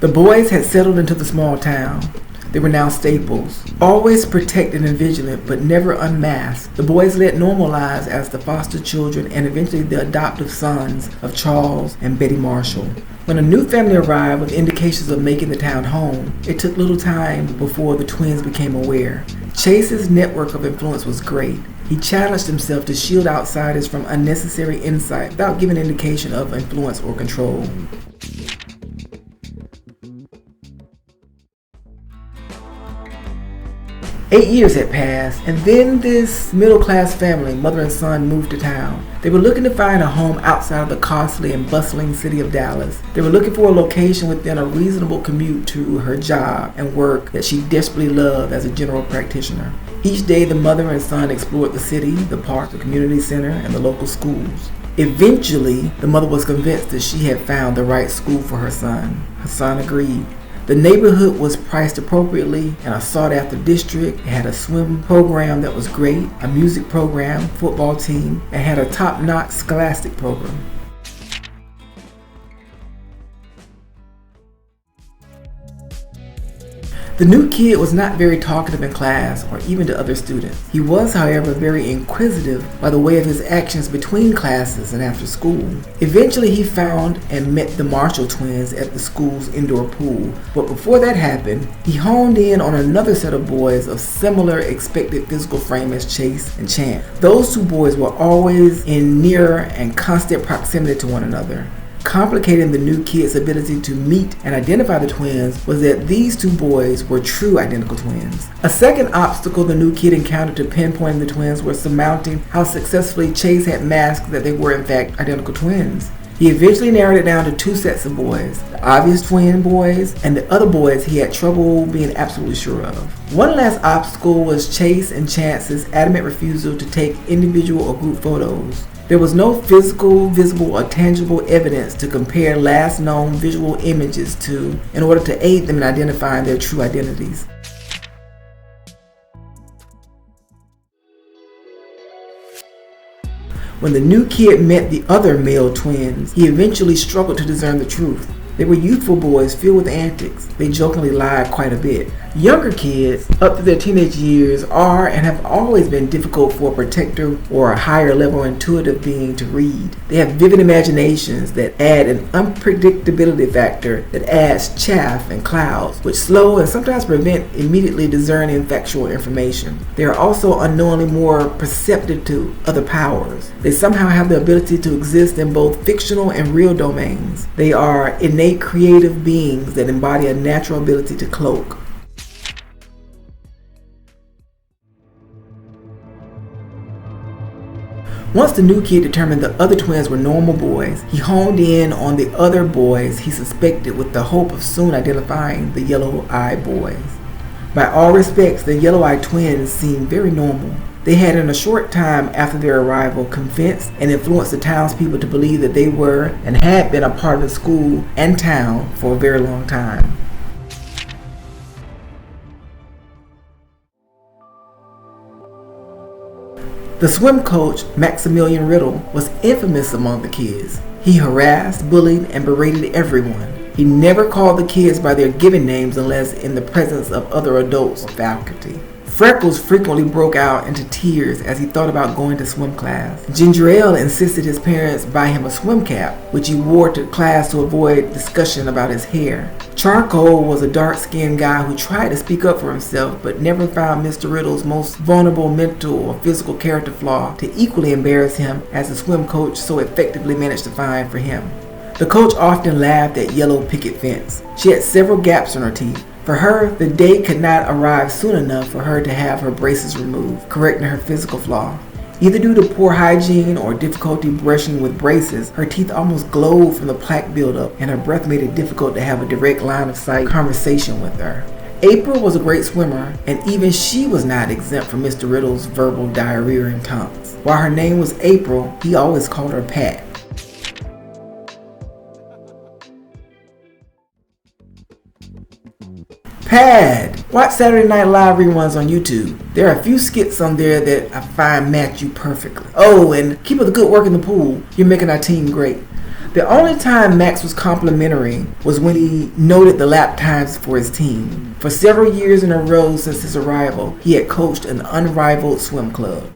The boys had settled into the small town. They were now staples, always protected and vigilant, but never unmasked. The boys led normal lives as the foster children and eventually the adoptive sons of Charles and Betty Marshall. When a new family arrived with indications of making the town home, it took little time before the twins became aware. Chase's network of influence was great. He challenged himself to shield outsiders from unnecessary insight without giving indication of influence or control. Eight years had passed, and then this middle-class family, mother and son, moved to town. They were looking to find a home outside of the costly and bustling city of Dallas. They were looking for a location within a reasonable commute to her job and work that she desperately loved as a general practitioner. Each day, the mother and son explored the city, the park, the community center, and the local schools. Eventually, the mother was convinced that she had found the right school for her son. Her son agreed. The neighborhood was priced appropriately in a sought-after district. It had a swim program that was great, a music program, football team, and had a top-notch scholastic program. The new kid was not very talkative in class or even to other students. He was, however, very inquisitive by the way of his actions between classes and after school. Eventually, he found and met the Marshall twins at the school's indoor pool. But before that happened, he honed in on another set of boys of similar expected physical frame as Chase and Chance. Those two boys were always in near and constant proximity to one another. Complicating the new kid's ability to meet and identify the twins was that these two boys were true identical twins. A second obstacle the new kid encountered to pinpointing the twins was surmounting how successfully Chase had masked that they were in fact identical twins. He eventually narrowed it down to two sets of boys, the obvious twin boys and the other boys he had trouble being absolutely sure of. One last obstacle was Chase and Chance's adamant refusal to take individual or group photos. There was no physical, visible, or tangible evidence to compare last known visual images to in order to aid them in identifying their true identities. When the new kid met the other male twins, he eventually struggled to discern the truth. They were youthful boys filled with antics. They jokingly lied quite a bit. Younger kids, up to their teenage years, are and have always been difficult for a protector or a higher level intuitive being to read. They have vivid imaginations that add an unpredictability factor that adds chaff and clouds, which slow and sometimes prevent immediately discerning factual information. They are also unknowingly more perceptive to other powers. They somehow have the ability to exist in both fictional and real domains. They are innate creative beings that embody a natural ability to cloak. Once the new kid determined the other twins were normal boys, he honed in on the other boys he suspected with the hope of soon identifying the yellow-eyed boys. By all respects, the yellow-eyed twins seemed very normal. They had in a short time after their arrival convinced and influenced the townspeople to believe that they were and had been a part of the school and town for a very long time. The swim coach, Maximilian Riddle, was infamous among the kids. He harassed, bullied, and berated everyone. He never called the kids by their given names unless in the presence of other adults or faculty. Freckles frequently broke out into tears as he thought about going to swim class. Ginger Ale insisted his parents buy him a swim cap, which he wore to class to avoid discussion about his hair. Charcoal was a dark-skinned guy who tried to speak up for himself but never found Mr. Riddle's most vulnerable mental or physical character flaw to equally embarrass him as the swim coach so effectively managed to find for him. The coach often laughed at Yellow Picket Fence. She had several gaps in her teeth. For her, the day could not arrive soon enough for her to have her braces removed, correcting her physical flaw. Either due to poor hygiene or difficulty brushing with braces, her teeth almost glowed from the plaque buildup, and her breath made it difficult to have a direct line of sight conversation with her. April was a great swimmer, and even she was not exempt from Mr. Riddle's verbal diarrhea and taunts. While her name was April, he always called her Pat. Pad! Watch Saturday Night Live reruns on YouTube. There are a few skits on there that I find match you perfectly. Oh, and keep up the good work in the pool. You're making our team great. The only time Max was complimentary was when he noted the lap times for his team. For several years in a row since his arrival, he had coached an unrivaled swim club.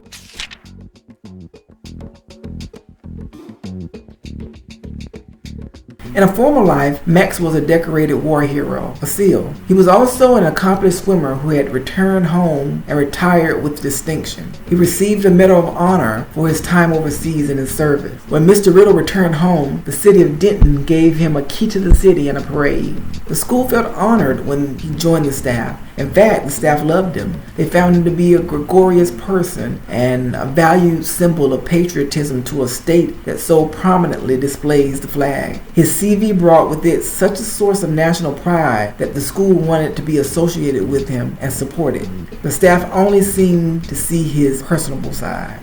In a former life, Max was a decorated war hero, a SEAL. He was also an accomplished swimmer who had returned home and retired with distinction. He received a Medal of Honor for his time overseas in his service. When Mr. Riddle returned home, the city of Denton gave him a key to the city and a parade. The school felt honored when he joined the staff. In fact, the staff loved him. They found him to be a gregarious person and a valued symbol of patriotism to a state that so prominently displays the flag. His CV brought with it such a source of national pride that the school wanted to be associated with him and supported. The staff only seemed to see his personable side.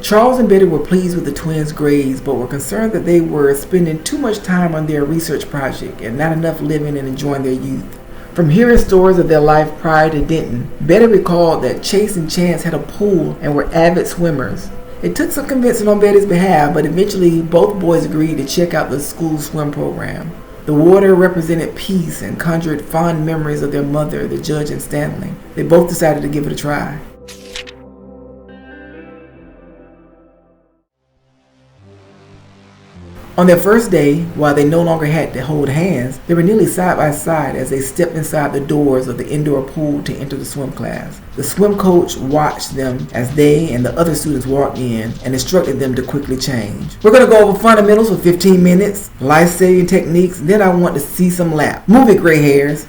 Charles and Betty were pleased with the twins' grades, but were concerned that they were spending too much time on their research project and not enough living and enjoying their youth. From hearing stories of their life prior to Denton, Betty recalled that Chase and Chance had a pool and were avid swimmers. It took some convincing on Betty's behalf, but eventually both boys agreed to check out the school's swim program. The water represented peace and conjured fond memories of their mother, the judge, and Stanley. They both decided to give it a try. On their first day, while they no longer had to hold hands, they were nearly side by side as they stepped inside the doors of the indoor pool to enter the swim class. The swim coach watched them as they and the other students walked in and instructed them to quickly change. We're going to go over fundamentals for 15 minutes, life-saving techniques, then I want to see some lap. Move it, gray hairs.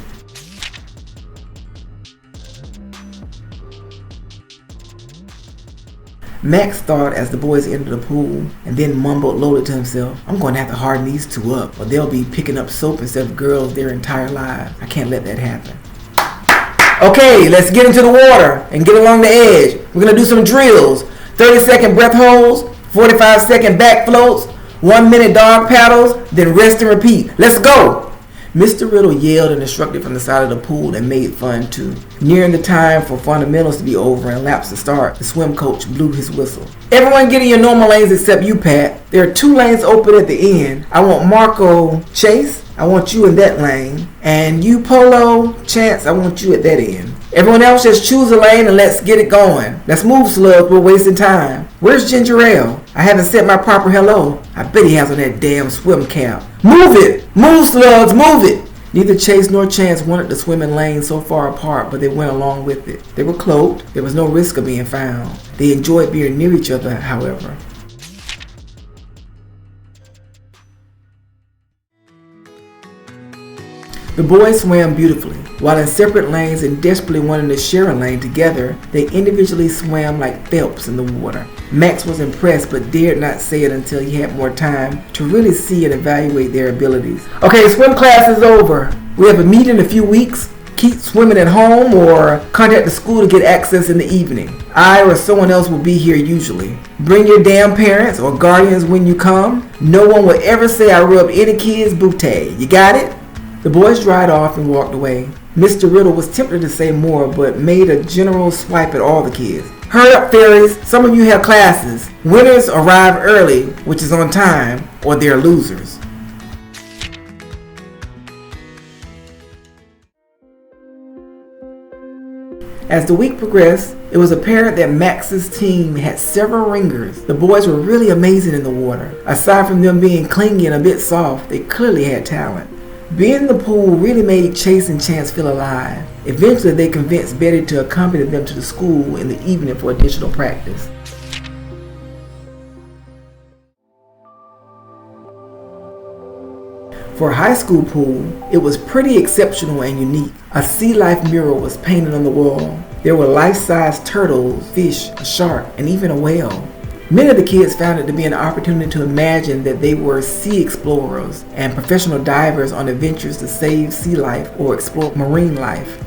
Max thought as the boys entered the pool and then mumbled lowly to himself, I'm going to have to harden these two up or they'll be picking up soap instead of girls their entire lives. I can't let that happen. Okay, let's get into the water and get along the edge. We're going to do some drills. 30-second breath holds, 45-second back floats, 1-minute dog paddles, then rest and repeat. Let's go! Mr. Riddle yelled and instructed from the side of the pool and made fun too. Nearing the time for fundamentals to be over and laps to start, the swim coach blew his whistle. Everyone get in your normal lanes except you, Pat. There are 2 lanes open at the end. I want Marco, Chase, I want you in that lane. And you, Polo, Chance, I want you at that end. Everyone else just choose a lane and let's get it going. Let's move, slugs, we're wasting time. Where's Ginger Ale? I haven't said my proper hello. I bet he has on that damn swim cap. Move it! Move, slugs, move it! Neither Chase nor Chance wanted to swim in lanes so far apart, but they went along with it. They were cloaked. There was no risk of being found. They enjoyed being near each other, however. The boys swam beautifully. While in separate lanes and desperately wanting to share a lane together, they individually swam like Phelps in the water. Max was impressed but dared not say it until he had more time to really see and evaluate their abilities. Okay, swim class is over. We have a meeting in a few weeks. Keep swimming at home or contact the school to get access in the evening. I or someone else will be here usually. Bring your damn parents or guardians when you come. No one will ever say I rubbed any kid's bootay. You got it? The boys dried off and walked away. Mr. Riddle was tempted to say more, but made a general swipe at all the kids. Hurry up, fairies. Some of you have classes. Winners arrive early, which is on time, or they're losers. As the week progressed, it was apparent that Max's team had several ringers. The boys were really amazing in the water. Aside from them being clingy and a bit soft, they clearly had talent. Being in the pool really made Chase and Chance feel alive. Eventually, they convinced Betty to accompany them to the school in the evening for additional practice. For a high school pool, it was pretty exceptional and unique. A sea life mural was painted on the wall. There were life-size turtles, fish, a shark, and even a whale. Many of the kids found it to be an opportunity to imagine that they were sea explorers and professional divers on adventures to save sea life or explore marine life.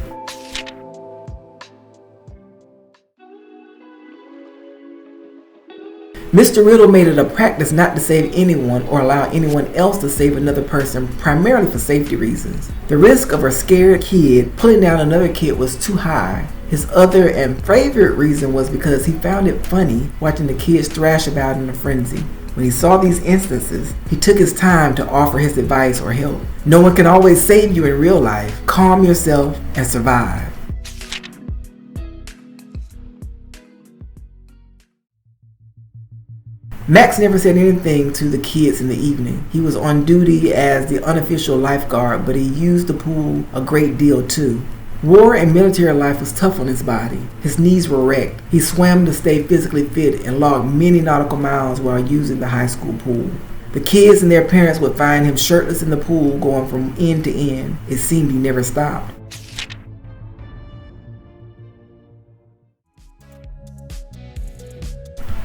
Mr. Riddle made it a practice not to save anyone or allow anyone else to save another person, primarily for safety reasons. The risk of a scared kid pulling down another kid was too high. His other and favorite reason was because he found it funny watching the kids thrash about in a frenzy. When he saw these instances, he took his time to offer his advice or help. No one can always save you in real life. Calm yourself and survive. Max never said anything to the kids in the evening. He was on duty as the unofficial lifeguard, but he used the pool a great deal too. War and military life was tough on his body. His knees were wrecked. He swam to stay physically fit and logged many nautical miles while using the high school pool. The kids and their parents would find him shirtless in the pool going from end to end. It seemed he never stopped.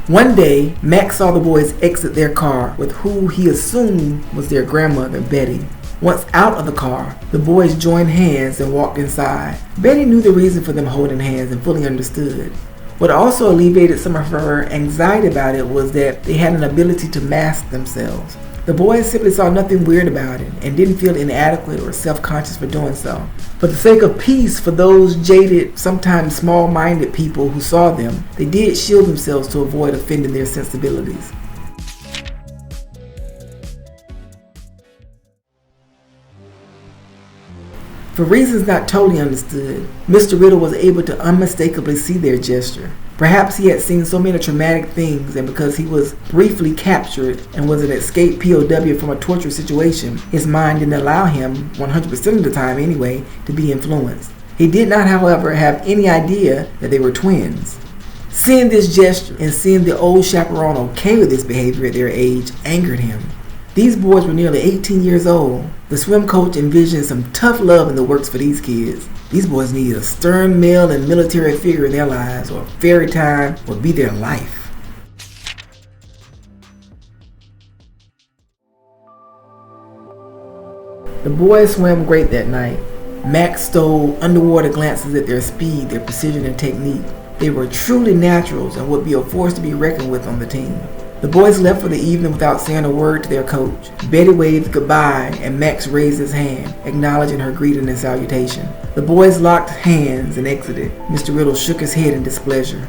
One day, Max saw the boys exit their car with who he assumed was their grandmother, Betty. Once out of the car, the boys joined hands and walked inside. Betty knew the reason for them holding hands and fully understood. What also alleviated some of her anxiety about it was that they had an ability to mask themselves. The boys simply saw nothing weird about it and didn't feel inadequate or self-conscious for doing so. For the sake of peace for those jaded, sometimes small-minded people who saw them, they did shield themselves to avoid offending their sensibilities. For reasons not totally understood, Mr. Riddle was able to unmistakably see their gesture. Perhaps he had seen so many traumatic things, and because he was briefly captured and was an escaped POW from a torture situation, his mind didn't allow him, 100% of the time anyway, to be influenced. He did not, however, have any idea that they were twins. Seeing this gesture and seeing the old chaperone okay with this behavior at their age angered him. These boys were nearly 18 years old. The swim coach envisioned some tough love in the works for these kids. These boys needed a stern male and military figure in their lives, or fairy time would be their life. The boys swam great that night. Max stole underwater glances at their speed, their precision, and technique. They were truly naturals and would be a force to be reckoned with on the team. The boys left for the evening without saying a word to their coach. Betty waved goodbye and Max raised his hand, acknowledging her greeting and salutation. The boys locked hands and exited. Mr. Riddle shook his head in displeasure.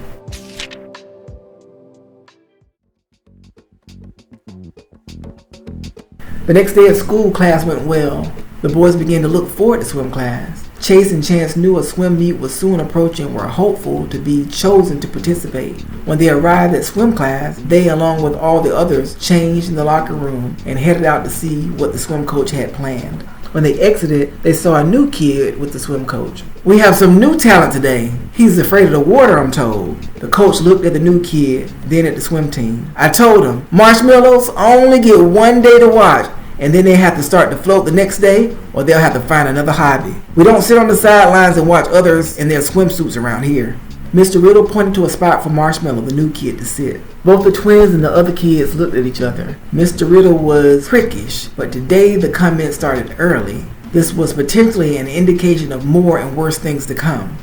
The next day at school, class went well. The boys began to look forward to swim class. Chase and Chance knew a swim meet was soon approaching and were hopeful to be chosen to participate. When they arrived at swim class, they, along with all the others, changed in the locker room and headed out to see what the swim coach had planned. When they exited, they saw a new kid with the swim coach. "We have some new talent today. He's afraid of the water, I'm told." The coach looked at the new kid, then at the swim team. "I told him, marshmallows only get one day to watch, and then they have to start to float the next day, or they'll have to find another hobby. We don't sit on the sidelines and watch others in their swimsuits around here." Mr. Riddle pointed to a spot for Marshmallow, the new kid, to sit. Both the twins and the other kids looked at each other. Mr. Riddle was prickish, but today the comment started early. This was potentially an indication of more and worse things to come.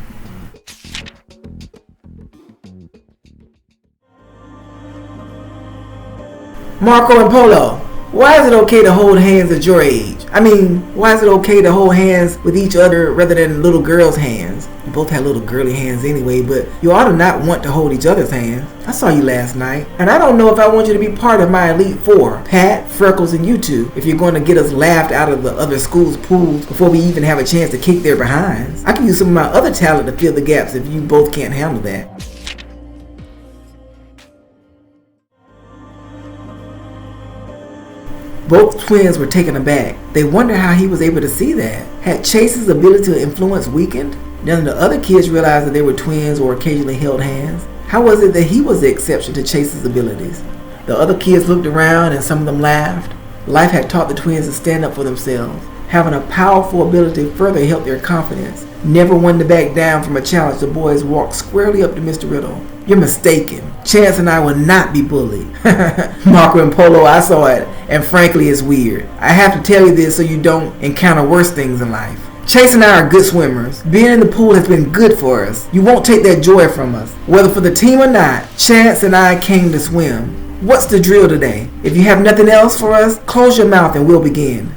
"Marco and Polo, why is it okay to hold hands at your age? I mean, why is it okay to hold hands with each other rather than little girls' hands? You both have little girly hands anyway, but you ought to not want to hold each other's hands. I saw you last night, and I don't know if I want you to be part of my Elite Four, Pat, Freckles, and you two, if you're going to get us laughed out of the other school's pools before we even have a chance to kick their behinds. I can use some of my other talent to fill the gaps if you both can't handle that." Both twins were taken aback. They wondered how he was able to see that. Had Chase's ability to influence weakened? None of the other kids realized that they were twins or occasionally held hands. How was it that he was the exception to Chase's abilities? The other kids looked around and some of them laughed. Life had taught the twins to stand up for themselves. Having a powerful ability further helped their confidence. Never one to back down from a challenge, the boys walked squarely up to Mr. Riddle. "You're mistaken. Chance and I will not be bullied." "Marco and Polo, I saw it, and frankly it's weird. I have to tell you this so you don't encounter worse things in life. Chase and I are good swimmers. Being in the pool has been good for us. You won't take that joy from us. Whether for the team or not, Chance and I came to swim. What's the drill today? If you have nothing else for us, close your mouth and we'll begin.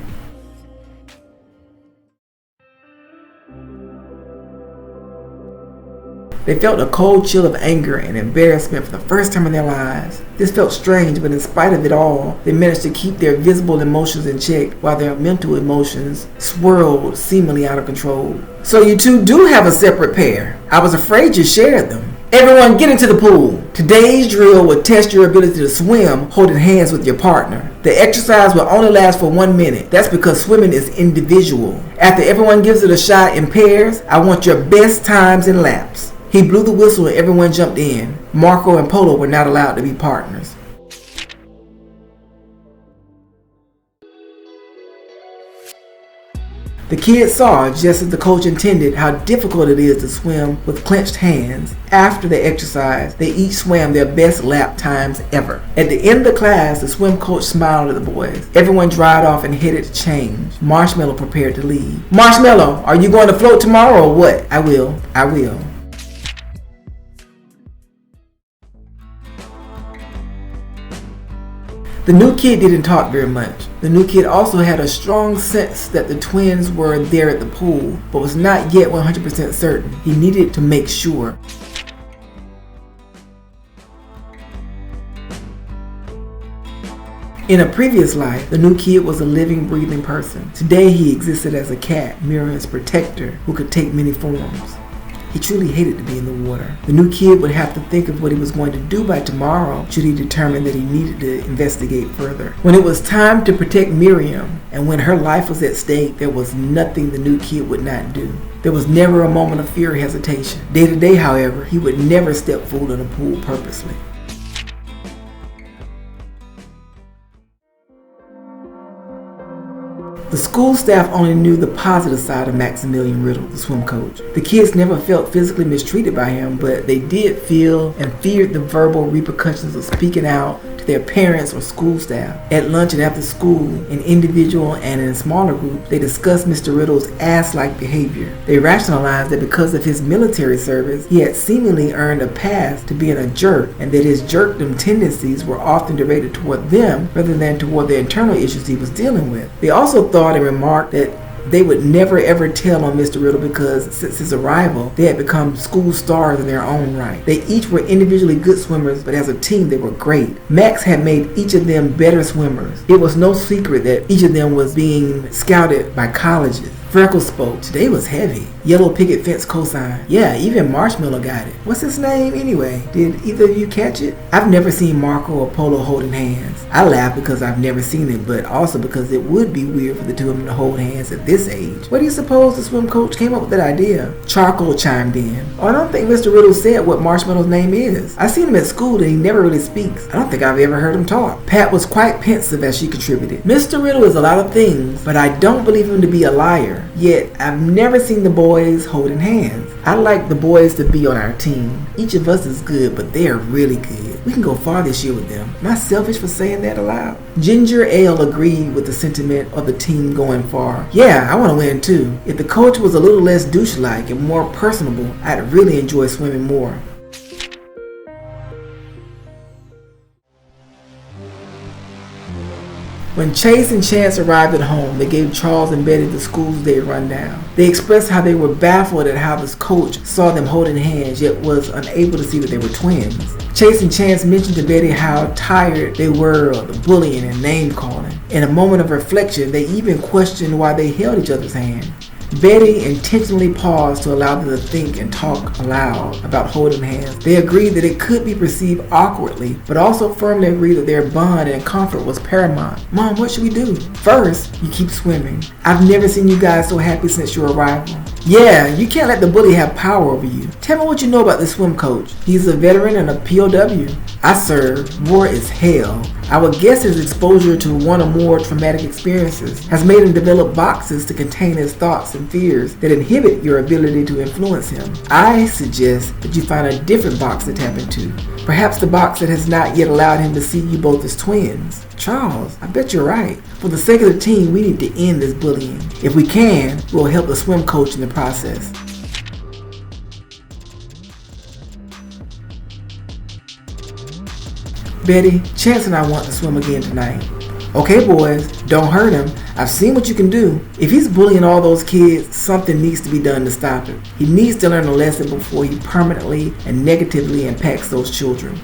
They felt a cold chill of anger and embarrassment for the first time in their lives. This felt strange, but in spite of it all, they managed to keep their visible emotions in check while their mental emotions swirled seemingly out of control. So you two do have a separate pair. I was afraid you shared them. Everyone get into the pool. Today's drill will test your ability to swim holding hands with your partner. The exercise will only last for 1 minute. That's because swimming is individual. After everyone gives it a shot in pairs, I want your best times and laps. He blew the whistle and everyone jumped in. Marco and Polo were not allowed to be partners. The kids saw, just as the coach intended, how difficult it is to swim with clenched hands. After the exercise, they each swam their best lap times ever. At the end of the class, the swim coach smiled at the boys. Everyone dried off and headed to change. Marshmallow prepared to leave. Marshmallow, are you going to float tomorrow or what? I will. The new kid didn't talk very much. The new kid also had a strong sense that the twins were there at the pool, but was not yet 100% certain. He needed to make sure. In a previous life, the new kid was a living, breathing person. Today he existed as a cat, Miriam's protector, who could take many forms. He truly hated to be in the water. The new kid would have to think of what he was going to do by tomorrow should he determine that he needed to investigate further. When it was time to protect Miriam, and when her life was at stake, there was nothing the new kid would not do. There was never a moment of fear or hesitation. Day to day, however, he would never step foot in a pool purposely. The school staff only knew the positive side of Maximilian Riddle, the swim coach. The kids never felt physically mistreated by him, but they did feel and feared the verbal repercussions of speaking out to their parents or school staff. At lunch and after school, in individual and in smaller groups, they discussed Mr. Riddle's ass-like behavior. They rationalized that because of his military service, he had seemingly earned a pass to being a jerk, and that his jerkdom tendencies were often directed toward them rather than toward the internal issues he was dealing with. They also thought and remarked that they would never ever tell on Mr. Riddle because since his arrival, they had become school stars in their own right. They each were individually good swimmers, but as a team they were great. Max had made each of them better swimmers. It was no secret that each of them was being scouted by colleges. Freckles spoke. Today was heavy. Yellow picket fence cosign. Yeah, even Marshmallow got it. What's his name anyway? Did either of you catch it? I've never seen Marco or Polo holding hands. I laugh because I've never seen it, but also because it would be weird for the two of them to hold hands at this age. What do you suppose the swim coach came up with that idea? Charcoal chimed in. Oh, I don't think Mr. Riddle said what Marshmallow's name is. I seen him at school and he never really speaks. I don't think I've ever heard him talk. Pat was quite pensive as she contributed. Mr. Riddle is a lot of things, but I don't believe him to be a liar. Yet, I've never seen the boys holding hands. I like the boys to be on our team. Each of us is good, but they are really good. We can go far this year with them. Am I selfish for saying that aloud? Ginger Ale agreed with the sentiment of the team going far. Yeah, I want to win too. If the coach was a little less douche-like and more personable, I'd really enjoy swimming more. When Chase and Chance arrived at home, they gave Charles and Betty the school's day rundown. They expressed how they were baffled at how this coach saw them holding hands, yet was unable to see that they were twins. Chase and Chance mentioned to Betty how tired they were of the bullying and name-calling. In a moment of reflection, they even questioned why they held each other's hand. Betty intentionally paused to allow them to think and talk aloud about holding hands. They agreed that it could be perceived awkwardly, but also firmly agreed that their bond and comfort was paramount. Mom, what should we do? First, you keep swimming. I've never seen you guys so happy since your arrival. Yeah, you can't let the bully have power over you. Tell me what you know about this swim coach. He's a veteran and a POW. I served. War is hell. I would guess his exposure to one or more traumatic experiences has made him develop boxes to contain his thoughts and fears that inhibit your ability to influence him. I suggest that you find a different box to tap into. Perhaps the box that has not yet allowed him to see you both as twins. Charles, I bet you're right. For the sake of the team, we need to end this bullying. If we can, we'll help the swim coach in the process. Betty, Chance and I want to swim again tonight. Okay, boys, don't hurt him. I've seen what you can do. If he's bullying all those kids, something needs to be done to stop it. He needs to learn a lesson before he permanently and negatively impacts those children.